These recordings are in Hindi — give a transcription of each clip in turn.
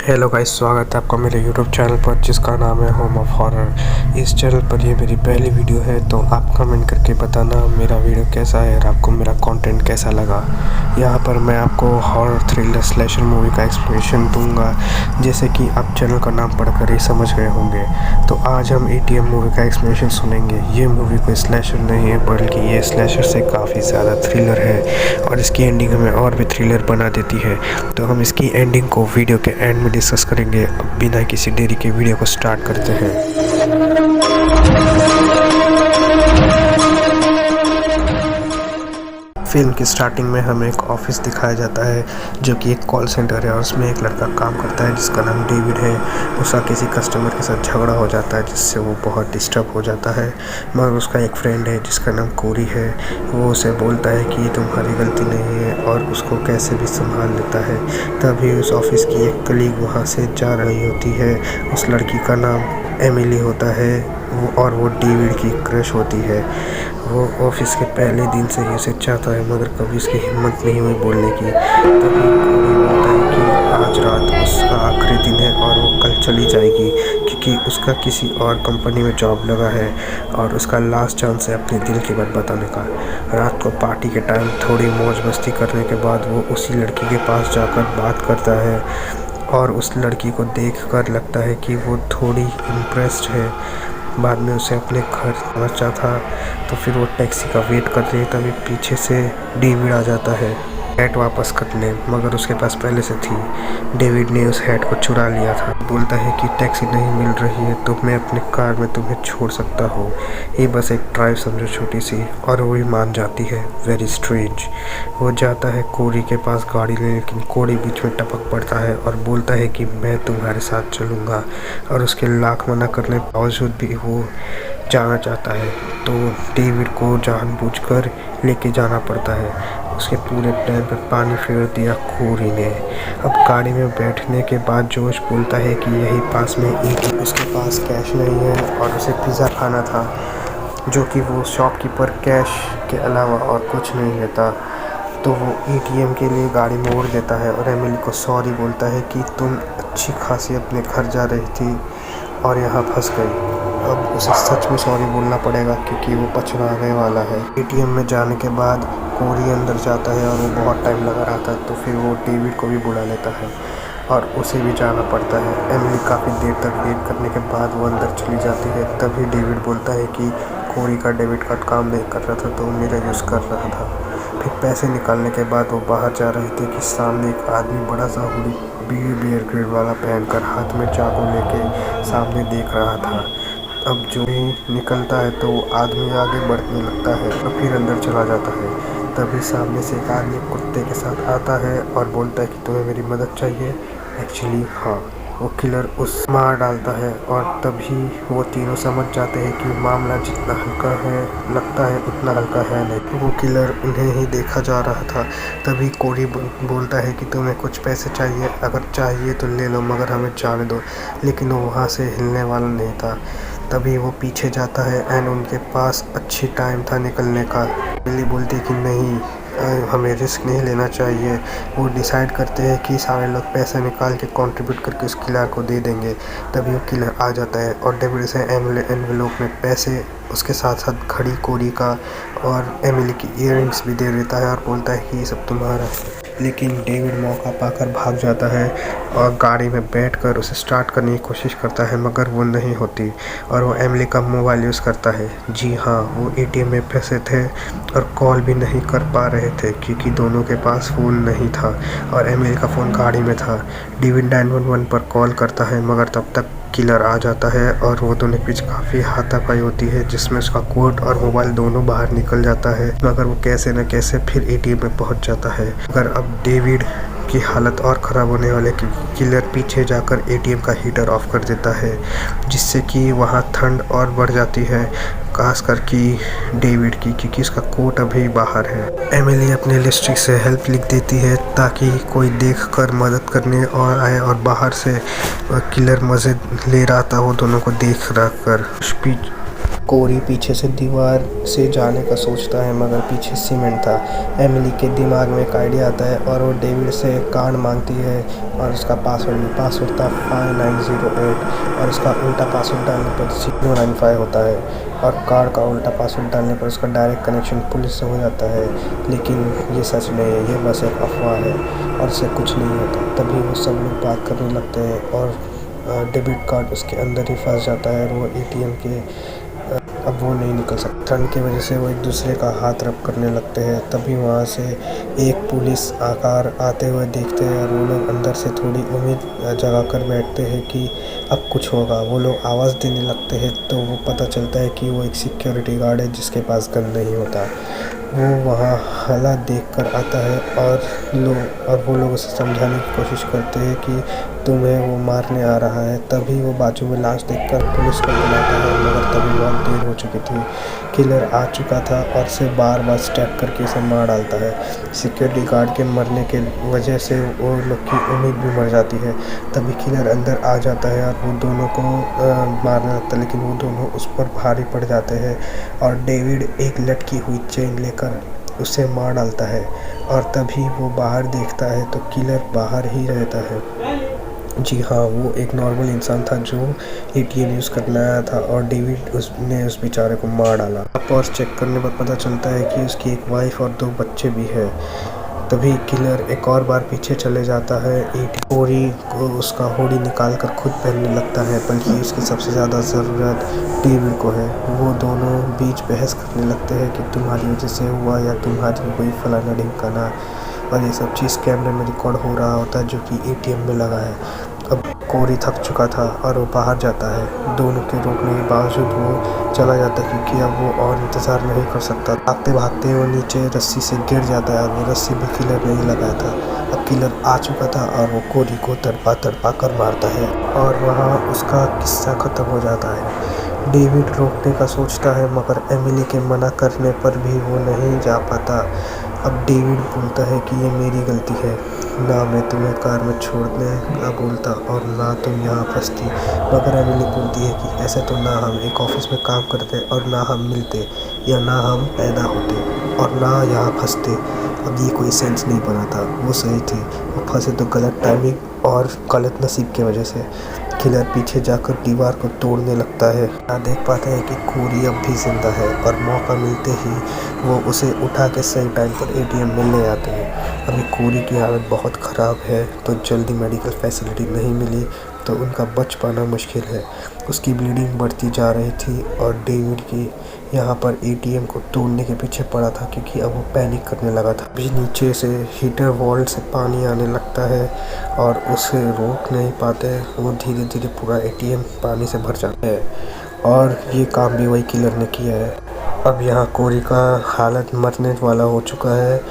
हेलो गाइस, स्वागत है आपका मेरे यूट्यूब चैनल पर जिसका नाम है होम ऑफ हॉरर। इस चैनल पर ये मेरी पहली वीडियो है, तो आप कमेंट करके बताना मेरा वीडियो कैसा है और आपको मेरा कंटेंट कैसा लगा। यहाँ पर मैं आपको हॉरर थ्रिलर स्लैशर मूवी का एक्सप्लेनेशन दूंगा, जैसे कि आप चैनल का नाम पढ़कर ही समझ गए होंगे। तो आज हम एटीएम मूवी का एक्सप्लेनेशन सुनेंगे। ये मूवी कोई स्लैशर नहीं है, बल्कि ये स्लैशर से काफ़ी ज़्यादा थ्रिलर है और इसकी एंडिंग हमें और भी थ्रिलर बना देती है। तो हम इसकी एंडिंग को वीडियो के एंड में डिस्कस करेंगे। अब बिना किसी देरी के वीडियो को स्टार्ट करते हैं। फिल्म की स्टार्टिंग में हमें एक ऑफिस दिखाया जाता है, जो कि एक कॉल सेंटर है और उसमें एक लड़का काम करता है जिसका नाम डेविड है। उसका किसी कस्टमर के साथ झगड़ा हो जाता है, जिससे वो बहुत डिस्टर्ब हो जाता है। मगर उसका एक फ्रेंड है जिसका नाम कोरी है। वो उसे बोलता है कि ये तुम्हारी गलती नहीं है और उसको कैसे भी संभाल लेता है। तभी उस ऑफिस की एक कलीग वहाँ से जा रही होती है। उस लड़की का नाम एमिली होता है और वो डेविड की क्रश होती है। वो ऑफिस के पहले दिन से ही उसे चाहता है, मगर कभी उसकी हिम्मत नहीं हुई बोलने की। तभी कोरी बोलता है कि आज रात उसका आखिरी दिन है और वो कल चली जाएगी, क्योंकि उसका किसी और कंपनी में जॉब लगा है और उसका लास्ट चांस है अपने दिल की बात बताने का। रात को पार्टी के टाइम थोड़ी मौज मस्ती करने के बाद वो उसी लड़की के पास जाकर बात करता है और उस लड़की को देखकर लगता है कि वो थोड़ी इम्प्रेस्ड है। बाद में उसे अपने घर जाना चाहता, तो फिर वो टैक्सी का वेट कर रही है। तभी पीछे से डेविड आ जाता है हैट वापस करने, मगर उसके पास पहले से थी। डेविड ने उस हैट को चुरा लिया था। बोलता है कि टैक्सी नहीं मिल रही है तो मैं अपनी कार में तुम्हें छोड़ सकता हूँ, ये बस एक ड्राइव समझो छोटी सी। और वो भी मान जाती है। Very strange. वो जाता है कोरी के पास गाड़ी लेने, लेकिन कोरी बीच में टपक पड़ता है और बोलता है कि मैं तुम्हारे साथ चलूँगा। और उसके लाख मना करने के बावजूद भी वो जाना चाहता है, तो डेविड को जानबूझकर लेके जाना पड़ता है। उसके पूरे प्लान पर पानी फेर दिया कोरी ने। अब गाड़ी में बैठने के बाद जोश बोलता है कि यही पास में एटीएम, उसके पास कैश नहीं है और उसे पिज़्ज़ा खाना था, जो कि वो शॉपकीपर कैश के अलावा और कुछ नहीं लेता। तो वो एटीएम के लिए गाड़ी मोड़ देता है और एमिली को सॉरी बोलता है कि तुम अच्छी खासी अपने घर जा रही थी और यहाँ फंस गई। अब उसे सच में सॉरी बोलना पड़ेगा, क्योंकि वो पछताने वाला है। एटीएम में जाने के बाद कोरी अंदर जाता है और वो बहुत टाइम लगा रहा था, तो फिर वो डेविड को भी बुला लेता है और उसे भी जाना पड़ता है। एमिली काफ़ी देर तक वेट करने के बाद वो अंदर चली जाती है। तभी डेविड बोलता है कि कोरी का डेबिट कार्ड काम नहीं कर रहा था, तो वो मेरा यूज़ कर रहा था। फिर पैसे निकालने के बाद वो बाहर जा रहे थे कि सामने एक आदमी बड़ा सा हुडी बियर ग्रिल वाला पहनकर हाथ में चाकू लेके सामने देख रहा था। अब जो ही निकलता है तो वो आदमी आगे बढ़ने लगता है और फिर अंदर चला जाता है। तभी सामने से एक आदमी कुत्ते के साथ आता है और बोलता है कि तुम्हें मेरी मदद चाहिए। एक्चुअली हाँ, वो किलर उस मार डालता है और तभी वो तीनों समझ जाते हैं कि मामला जितना हल्का है लगता है उतना हल्का है नहीं। वो किलर उन्हें ही देखा जा रहा था। तभी कोरी बोलता है कि तुम्हें कुछ पैसे चाहिए, अगर चाहिए तो ले लो, मगर हमें जाने दो। लेकिन वो वहाँ से हिलने वाला नहीं था। तभी वो पीछे जाता है एंड उनके पास अच्छी टाइम था निकलने का। एमिली बोलती कि नहीं, हमें रिस्क नहीं लेना चाहिए। वो डिसाइड करते हैं कि सारे लोग पैसे निकाल के कंट्रीब्यूट करके उस किलर को दे देंगे। तभी वो किलर आ जाता है और डेविड से एनवेलप में पैसे, उसके साथ साथ घड़ी कोरी का और एमिली की ईयररिंग्स भी दे देता है और बोलता है कि ये सब तुम्हारा है। लेकिन डेविड मौका पाकर भाग जाता है और गाड़ी में बैठकर उसे स्टार्ट करने की कोशिश करता है, मगर वो नहीं होती और वो एमिली का मोबाइल यूज़ करता है। जी हाँ, वो एटीएम में फंसे थे और कॉल भी नहीं कर पा रहे थे, क्योंकि दोनों के पास फ़ोन नहीं था और एमिली का फ़ोन गाड़ी में था। डेविड 911 पर कॉल करता है, मगर तब तक किलर आ जाता है और वो दोनों के बीच काफ़ी हाथापाई होती है, जिसमें उसका कोट और मोबाइल दोनों बाहर निकल जाता है, मगर वो कैसे न कैसे फिर एटीएम में पहुंच जाता है। मगर अब डेविड की हालत और ख़राब होने वाले कि किलर पीछे जाकर एटीएम का हीटर ऑफ कर देता है, जिससे कि वहाँ ठंड और बढ़ जाती है, खासकर कि डेविड की, क्योंकि उसका कोट अभी बाहर है। एमिली अपने लिपस्टिक से हेल्प लिख देती है ताकि कोई देखकर मदद करने और आए, और बाहर से किलर मज़े ले रहा था वो दोनों को देख रहा कर। कोरी पीछे से दीवार से जाने का सोचता है मगर पीछे सीमेंट था। एमिली के दिमाग में एक आइडिया आता है और वो डेविड से कार्ड मांगती है और उसका पासवर्ड था 5908 और उसका उल्टा पासवर्ड डालने पर 095 होता है और कार्ड का उल्टा पासवर्ड डालने पर उसका डायरेक्ट कनेक्शन पुलिस से हो जाता है। लेकिन ये सच नहीं है, ये बस एक अफवाह है और इससे कुछ नहीं होता। तभी वो सब लोग बात करने लगते हैं और डेबिट कार्ड उसके अंदर ही फंस जाता है और वो एटीएम के अब वो नहीं निकल सकता। ठंड की वजह से वो एक दूसरे का हाथ रब करने लगते हैं। तभी वहाँ से एक पुलिस आकार आते हुए देखते हैं और वो लोग अंदर से थोड़ी उम्मीद जगा कर बैठते हैं कि अब कुछ होगा। वो लोग आवाज़ देने लगते हैं तो वो पता चलता है कि वो एक सिक्योरिटी गार्ड है जिसके पास गन नहीं होता। वो वहाँ हालात देखकर आता है और वो लोग उसे समझाने की कोशिश करते हैं कि तुम्हें वो मारने आ रहा है। तभी वो बाजू में लाश देखकर पुलिस को बुलाता है मगर तभी बहुत देर हो चुकी थी। किलर आ चुका था और उसे बार बार स्टैब करके उसे मार डालता है। सिक्योरिटी गार्ड के मरने के वजह से वो लोग की उम्मीद भी मर जाती है। तभी किलर अंदर आ जाता है और वो दोनों को मारने लगता है, लेकिन वो दोनों उस पर भारी पड़ जाते हैं और डेविड एक लटकी हुई चेन लेकर उसे मार डालता है। और तभी वो बाहर देखता है तो किलर बाहर ही रहता है। जी हाँ, वो एक नॉर्मल इंसान था जो एटीएम यूज़ करने आया था और डेविड उसने उस बेचारे को मार डाला। और चेक करने पर पता चलता है कि उसकी एक वाइफ और 2 बच्चे भी हैं। तभी किलर एक और बार पीछे चले जाता है। कोरी को उसका हुडी निकाल कर खुद पहनने लगता है, बल्कि उसकी सबसे ज़्यादा ज़रूरत डेविड को है। वो दोनों बीच बहस करने लगते हैं कि तुम्हारी वजह से हुआ या तुम्हारी कोई फलाना ढिमकाना, और ये सब चीज़ कैमरे में रिकॉर्ड हो रहा होता है जो कि एटीएम में लगा है। अब कोरी थक चुका था और वो बाहर जाता है। दोनों के रोकने के बावजूद वो चला जाता है क्योंकि अब वो और इंतज़ार नहीं कर सकता। भागते भागते वो नीचे रस्सी से गिर जाता है और वो रस्सी भी किलर नहीं लगाया था। अब किलर आ चुका था और वो कोरी को तड़पा कर मारता है और वहाँ उसका किस्सा ख़त्म हो जाता है। डेविड रोकने का सोचता है मगर एमिली के मना करने पर भी वो नहीं जा पाता। अब डेविड बोलता है कि ये मेरी गलती है, ना मैं तुम्हें कार में छोड़ने का बोलता और ना तुम यहाँ फंसती। मगर एमिली बोलती है कि ऐसे तो ना हम एक ऑफिस में काम करते और ना हम मिलते या ना हम पैदा होते और ना यहाँ फंसते। अब ये कोई सेंस नहीं बना था। वो सही थी, वो फंसे तो गलत टाइमिंग और गलत नसीब की वजह से। किलर पीछे जाकर दीवार को तोड़ने लगता है। देख पाते हैं कि कोरी अब भी जिंदा है और मौका मिलते ही वो उसे उठा के सही टाइम पर एटीएम मिलने आते हैं। अभी कोरी की हालत बहुत ख़राब है तो जल्दी मेडिकल फैसिलिटी नहीं मिली तो उनका बच पाना मुश्किल है। उसकी ब्लीडिंग बढ़ती जा रही थी और डेविड की यहाँ पर एटीएम को तोड़ने के पीछे पड़ा था क्योंकि अब वो पैनिक करने लगा था। अभी नीचे से हीटर वॉल्व से पानी आने लगता है और उसे रोक नहीं पाते। वो धीरे धीरे पूरा एटीएम पानी से भर जाता है और ये काम भी वही किलर ने किया है। अब यहाँ कोरी का हालत मरने वाला हो चुका है।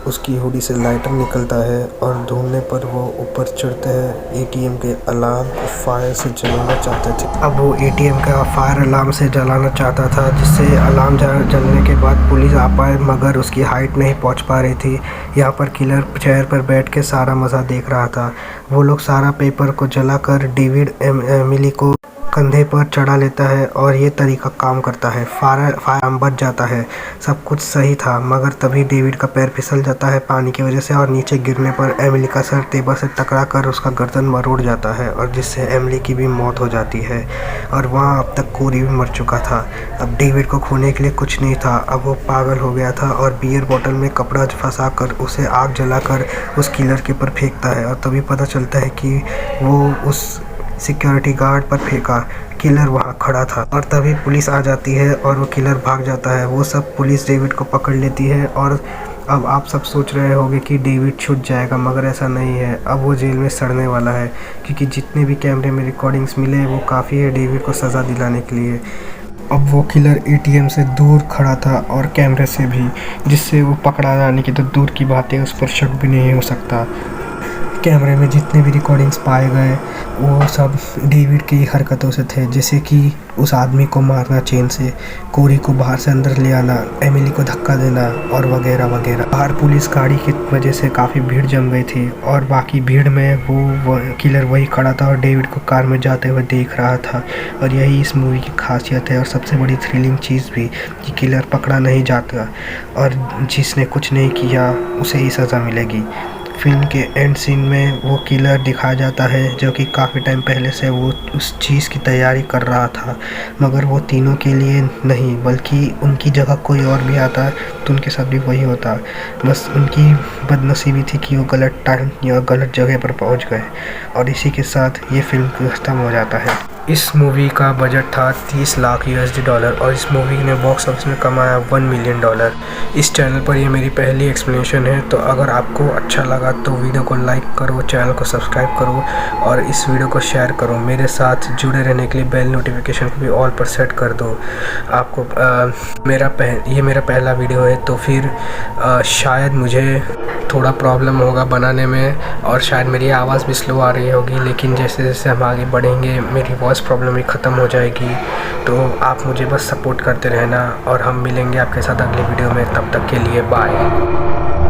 उसकी हुडी से लाइटर निकलता है और ढूंढने पर वो ऊपर चढ़ते हैं। एटीएम के अलार्म को फायर से जलाना चाहते थे। अब वो एटीएम का फायर अलार्म से जलाना चाहता था जिससे अलार्म जलने के बाद पुलिस आ पाए, मगर उसकी हाइट नहीं पहुंच पा रही थी। यहाँ पर किलर चेयर पर बैठ के सारा मज़ा देख रहा था। वो लोग सारा पेपर को जलाकर डेविड एमिली को कंधे पर चढ़ा लेता है और ये तरीका काम करता है। फायर अलार्म बच जाता है। सब कुछ सही था मगर तभी डेविड का पैर फिसल जाता है पानी की वजह से और नीचे गिरने पर एमिली का सर टेबल से टकरा कर उसका गर्दन मरोड़ जाता है और जिससे एमिली की भी मौत हो जाती है। और वहाँ अब तक कोरी भी मर चुका था। अब डेविड को खोने के लिए कुछ नहीं था। अब वो पागल हो गया था और बियर बोतल में कपड़ा फंसा कर उसे आग जलाकर उस किलर के ऊपर फेंकता है और तभी पता चलता है कि वो उस सिक्योरिटी गार्ड पर फेंका। किलर वहाँ खड़ा था और तभी पुलिस आ जाती है और वो किलर भाग जाता है। वो सब पुलिस डेविड को पकड़ लेती है और अब आप सब सोच रहे होंगे कि डेविड छूट जाएगा, मगर ऐसा नहीं है। अब वो जेल में सड़ने वाला है क्योंकि जितने भी कैमरे में रिकॉर्डिंग्स मिले वो काफ़ी है डेविड को सज़ा दिलाने के लिए। अब वो किलर एटीएम से दूर खड़ा था और कैमरे से भी, जिससे वो पकड़ा जाने की तो दूर की बात है, उस पर शक भी नहीं हो सकता। कैमरे में जितने भी रिकॉर्डिंग्स पाए गए वो सब डेविड की हरकतों से थे, जैसे कि उस आदमी को मारना चेन से, कोरी को बाहर से अंदर ले आना, एमिली को धक्का देना और वगैरह वगैरह। बाहर पुलिस गाड़ी की वजह से काफ़ी भीड़ जम गई थी और बाकी भीड़ में वो किलर वही खड़ा था और डेविड को कार में जाते हुए देख रहा था। और यही इस मूवी की खासियत है और सबसे बड़ी थ्रिलिंग चीज़ भी कि किलर पकड़ा नहीं जाता और जिसने कुछ नहीं किया उसे ही सज़ा मिलेगी। फिल्म के एंड सीन में वो किलर दिखाया जाता है जो कि काफ़ी टाइम पहले से वो उस चीज़ की तैयारी कर रहा था, मगर वो तीनों के लिए नहीं बल्कि उनकी जगह कोई और भी आता तो उनके साथ भी वही होता। बस उनकी बदनसीबी थी कि वो गलत टाइम या गलत जगह पर पहुंच गए और इसी के साथ ये फिल्म ख़त्म हो जाता है। इस मूवी का बजट था 30 लाख USD और इस मूवी ने बॉक्स ऑफिस में कमाया $1 मिलियन। इस चैनल पर ये मेरी पहली एक्सप्लेनेशन है, तो अगर आपको अच्छा लगा तो वीडियो को लाइक करो, चैनल को सब्सक्राइब करो और इस वीडियो को शेयर करो। मेरे साथ जुड़े रहने के लिए बेल नोटिफिकेशन को भी ऑल पर सेट कर दो। आपको ये मेरा पहला वीडियो है, तो फिर शायद मुझे थोड़ा प्रॉब्लम होगा बनाने में और शायद मेरी आवाज़ भी स्लो आ रही होगी, लेकिन जैसे जैसे हम आगे बढ़ेंगे मेरी वॉइस प्रॉब्लम भी ख़त्म हो जाएगी। तो आप मुझे बस सपोर्ट करते रहना और हम मिलेंगे आपके साथ अगली वीडियो में। तब तक के लिए बाय।